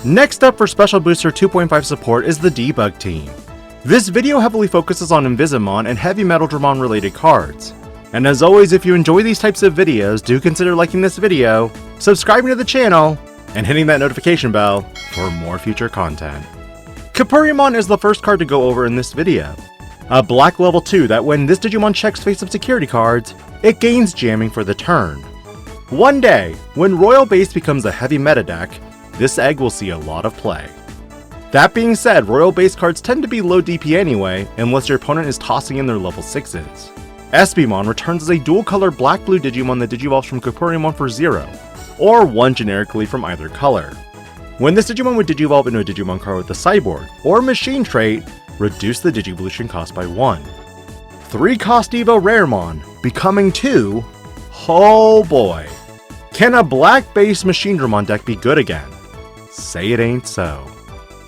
Next up for Special Booster 2.5 support is the Debug Team. This video heavily focuses on Invisimon and HeavyMetaldramon related cards. And as always, if you enjoy these types of videos, do consider liking this video, subscribing to the channel, and hitting that notification bell for more future content. Kapurimon is the first card to go over in this video. A black level 2 that when this Digimon checks face-up security cards, it gains jamming for the turn. One day, when Royal Base becomes a heavy meta deck, this egg will see a lot of play. That being said, Royal Base cards tend to be low DP anyway, unless your opponent is tossing in their level 6s. Espimon returns as a dual-color black-blue Digimon that digivolves from Kapurimon for 0, or 1 generically from either color. When this Digimon would digivolve into a Digimon card with the Cyborg or Machine trait, reduce the Digivolution cost by 1. 3-cost Evo Raremon, becoming 2, oh boy. Can a black-based Machinedramon deck be good again? Say it ain't so.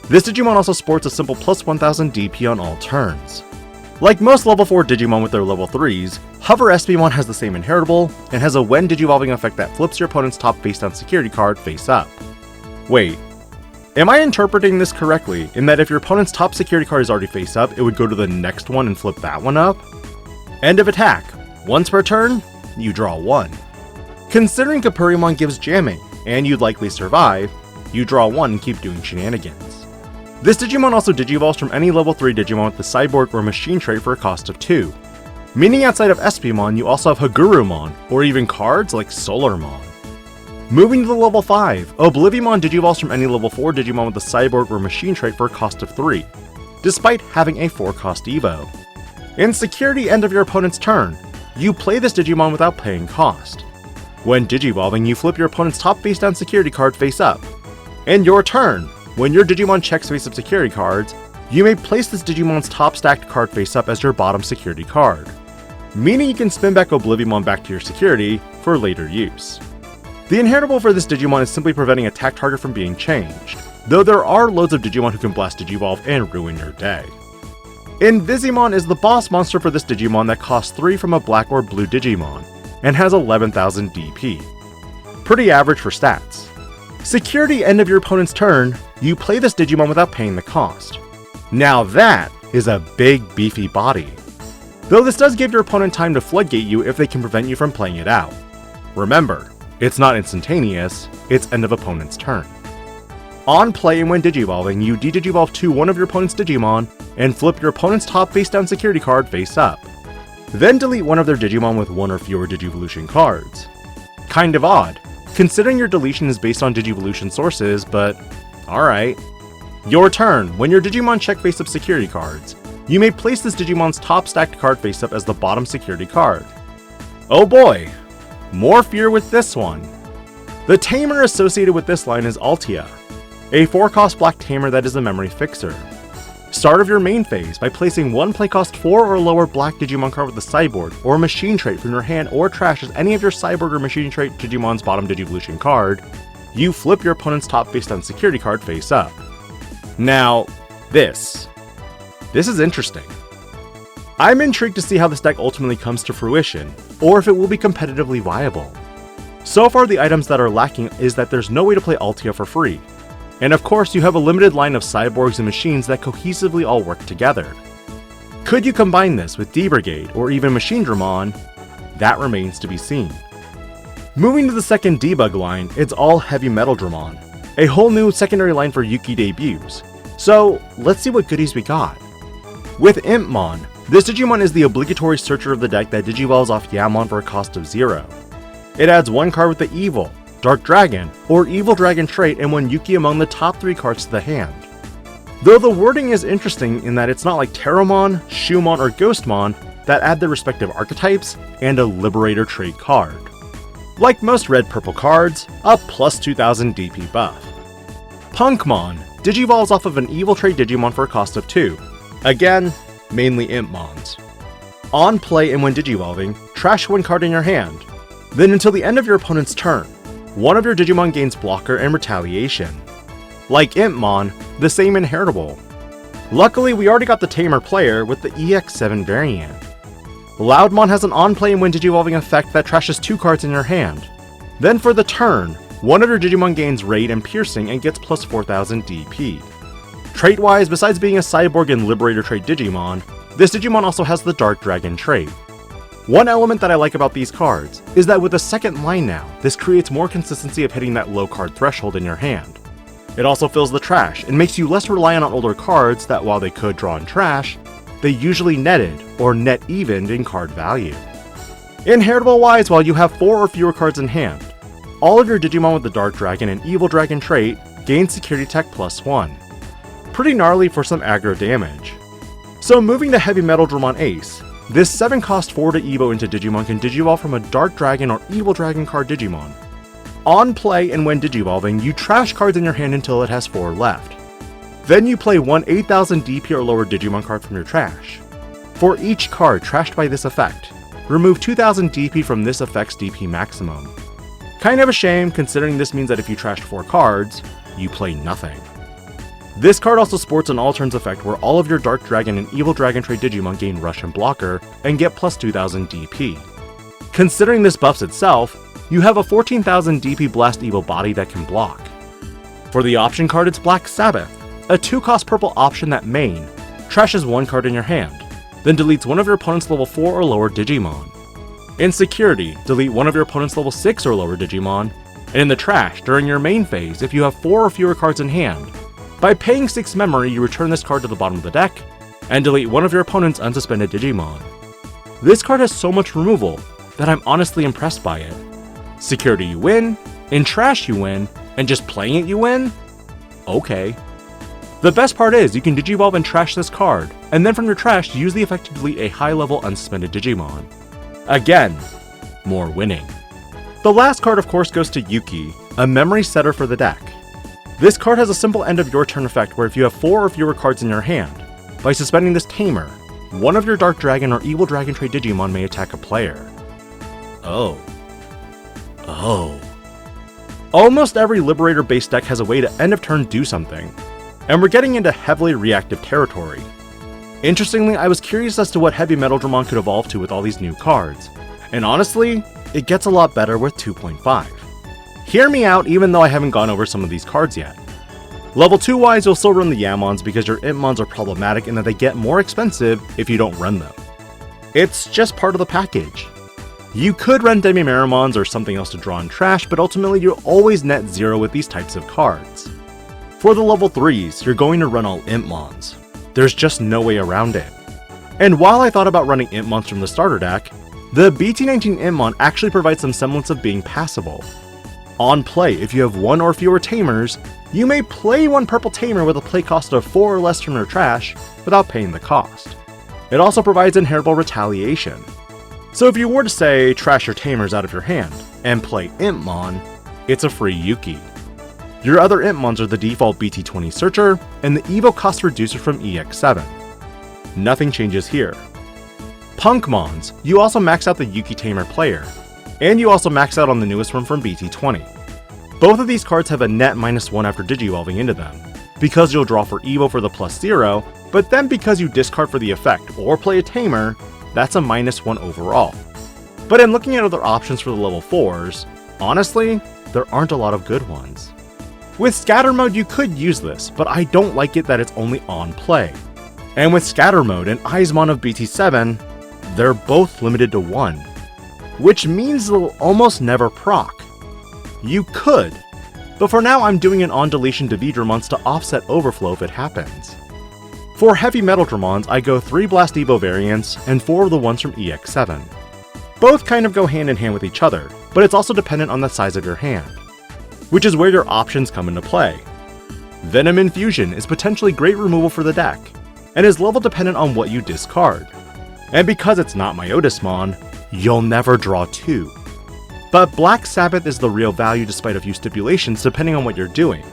This Digimon also sports a simple plus 1000 DP on all turns. Like most level 4 Digimon with their level 3s, hoverespimon has the same inheritable, and has a when digivolving effect that flips your opponent's top face-down security card face up. Wait, am I interpreting this correctly in that if your opponent's top security card is already face up, it would go to the next one and flip that one up? End of attack. Once per turn, you draw 1. Considering Kapurimon gives jamming, and you'd likely survive, you draw 1 and keep doing shenanigans. This Digimon also digivolves from any level 3 Digimon with the Cyborg or Machine trait for a cost of 2. Meaning outside of Espimon, you also have Hagurumon, or even cards like Solarmon. Moving to the level 5, Oblivimon digivolves from any level 4 Digimon with the Cyborg or Machine trait for a cost of 3, despite having a 4-cost Evo. In security end of your opponent's turn, you play this Digimon without paying cost. When digivolving, you flip your opponent's top face-down security card face up. In your turn, when your Digimon checks face-up security cards, you may place this Digimon's top stacked card face up as your bottom security card, meaning you can spin back Oblivimon back to your security for later use. The inheritable for this Digimon is simply preventing attack target from being changed, though there are loads of Digimon who can blast Digivolve and ruin your day. Invisimon is the boss monster for this Digimon that costs 3 from a black or blue Digimon, and has 11,000 DP. Pretty average for stats. Security end of your opponent's turn, you play this Digimon without paying the cost. Now that is a big beefy body. Though this does give your opponent time to floodgate you if they can prevent you from playing it out. Remember, it's not instantaneous, it's end of opponent's turn. On play and when digivolving, you de-digivolve to one of your opponent's Digimon and flip your opponent's top face-down security card face up. Then delete one of their Digimon with 1 or fewer Digivolution cards. Kind of odd, considering your deletion is based on Digivolution sources, but alright. Your turn, when your Digimon check face-up security cards, you may place this Digimon's top stacked card face-up as the bottom security card. Oh boy, more fear with this one. The tamer associated with this line is Altea, a 4-cost black tamer that is a memory fixer. Start of your main phase by placing 1 playcost 4 or lower black Digimon card with the Cyborg or Machine trait from your hand or trash as any of your Cyborg or Machine trait Digimon's bottom Digivolution card, you flip your opponent's top face-down security card face up. Now, this is interesting. I'm intrigued to see how this deck ultimately comes to fruition, or if it will be competitively viable. So far the items that are lacking is that there's no way to play Altea for free. And of course you have a limited line of cyborgs and machines that cohesively all work together. Could you combine this with D-Brigade or even Machinedramon? That remains to be seen. Moving to the second debug line, it's all HeavyMetaldramon, a whole new secondary line for Yuuki debuts. So let's see what goodies we got. With impmon, this Digimon is the obligatory searcher of the deck that digivolves off Yammon for a cost of 0. It adds 1 card with the Evil, Dark Dragon, or Evil Dragon trait and 1 Yuuki among the top 3 cards to the hand. Though the wording is interesting in that it's not like Terramon, Shumon, or Ghostmon that add their respective archetypes and a Liberator trait card. Like most red-purple cards, a plus 2000 DP buff. Punkmon digivolves off of an Evil trait Digimon for a cost of 2. Again, mainly impmons. On play and when digivolving, trash 1 card in your hand. Then until the end of your opponent's turn, one of your Digimon gains blocker and retaliation. Like impmon, the same inheritable. Luckily, we already got the tamer player with the EX7 variant. Loudmon has an on-play and when digivolving effect that trashes 2 cards in your hand. Then for the turn, One of your Digimon gains Raid and Piercing and gets plus 4000 DP. Trait-wise, besides being a Cyborg and Liberator trait Digimon, this Digimon also has the Dark Dragon trait. One element that I like about these cards is that with the second line now, this creates more consistency of hitting that low card threshold in your hand. It also fills the trash and makes you less reliant on older cards that, while they could draw in trash, they usually netted or net evened in card value. Inheritable wise, while you have 4 or fewer cards in hand, all of your Digimon with the Dark Dragon and Evil Dragon trait gain Security Tech +1. Pretty gnarly for some aggro damage. So moving to HeavyMetaldramon Ace, this 7 cost 4 to Evo into Digimon can Digivolve from a Dark Dragon or Evil Dragon card Digimon. On play and when Digivolving, you trash cards in your hand until it has 4 left. Then you play one 8000 DP or lower Digimon card from your trash. For each card trashed by this effect, remove 2000 DP from this effect's DP maximum. Kind of a shame, considering this means that if you trashed 4 cards, you play nothing. This card also sports an all turns effect where all of your Dark Dragon and Evil Dragon trait Digimon gain Rush and Blocker and get plus 2000 DP. Considering this buffs itself, you have a 14,000 DP Blast Evil body that can block. For the option card, it's Black Sabbath, a 2-cost purple option that main trashes 1 card in your hand, then deletes one of your opponent's level 4 or lower Digimon. In Security, delete one of your opponent's level 6 or lower Digimon, and in the trash, during your main phase, if you have 4 or fewer cards in hand, by paying 6 memory, you return this card to the bottom of the deck, and delete one of your opponent's unsuspended Digimon. This card has so much removal that I'm honestly impressed by it. Security you win, in trash you win, and just playing it you win? Okay. The best part is, you can Digivolve and trash this card, and then from your trash use the effect to delete a high-level unsuspended Digimon. Again, more winning. The last card of course goes to Yuuki, a memory setter for the deck. This card has a simple end of your turn effect where if you have 4 or fewer cards in your hand, by suspending this Tamer, one of your Dark Dragon or Evil Dragon trait Digimon may attack a player. Oh. Almost every Liberator based deck has a way to end of turn do something, and we're getting into heavily reactive territory. Interestingly, I was curious as to what HeavyMetaldramon could evolve to with all these new cards, and honestly, it gets a lot better with 2.5. Hear me out even though I haven't gone over some of these cards yet. Level 2 wise, you'll still run the Yammons because your impmons are problematic in that they get more expensive if you don't run them. It's just part of the package. You could run Demimeramons or something else to draw in trash, but ultimately you'll always net 0 with these types of cards. For the level 3s, you're going to run all impmons. There's just no way around it. And while I thought about running impmons from the starter deck, the BT19 impmon actually provides some semblance of being passable. On play, if you have 1 or fewer tamers, you may play one purple tamer with a play cost of 4 or less from your trash without paying the cost. It also provides inheritable retaliation. So if you were to say trash your tamers out of your hand and play impmon, it's a free Yuuki. Your other impmons are the default BT20 searcher and the Evo cost reducer from EX7. Nothing changes here. Punkmons, you also max out the Yuuki tamer player, and you also max out on the newest one from BT20. Both of these cards have a net -1 after Digivolving into them, because you'll draw for Evo for the +0, but then because you discard for the effect or play a tamer, that's a -1 overall. But in looking at other options for the level 4s, honestly, there aren't a lot of good ones. With Scatter Mode you could use this, but I don't like it that it's only on play. And with Scatter Mode and ItsBBDudes of BT7, they're both limited to 1, which means they'll almost never proc. You could, but for now I'm doing an on-deletion Dividramons to offset overflow if it happens. For HeavyMetaldramons, I go 3 Blast Evo variants and 4 of the ones from EX7. Both kind of go hand in hand with each other, but it's also dependent on the size of your hand, which is where your options come into play. Venom Infusion is potentially great removal for the deck, and is level dependent on what you discard. And because it's not Myotismon, you'll never draw 2. But Black Sabbath is the real value despite a few stipulations depending on what you're doing,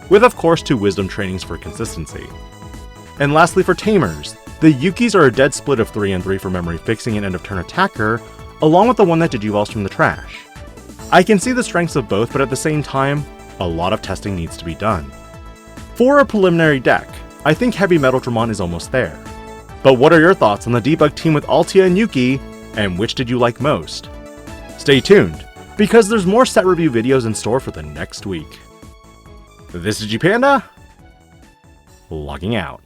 with of course 2 Wisdom trainings for consistency. And lastly for Tamers, the Yukis are a dead split of 3 and 3 for memory fixing and end of turn attacker, along with the one that Digivolves from the trash. I can see the strengths of both, but at the same time, a lot of testing needs to be done. For a preliminary deck, I think HeavyMetaldramon is almost there. But what are your thoughts on the Debug Team with Altea and Yuuki, and which did you like most? Stay tuned, because there's more set review videos in store for the next week. This is DIGI-PANDA, logging out.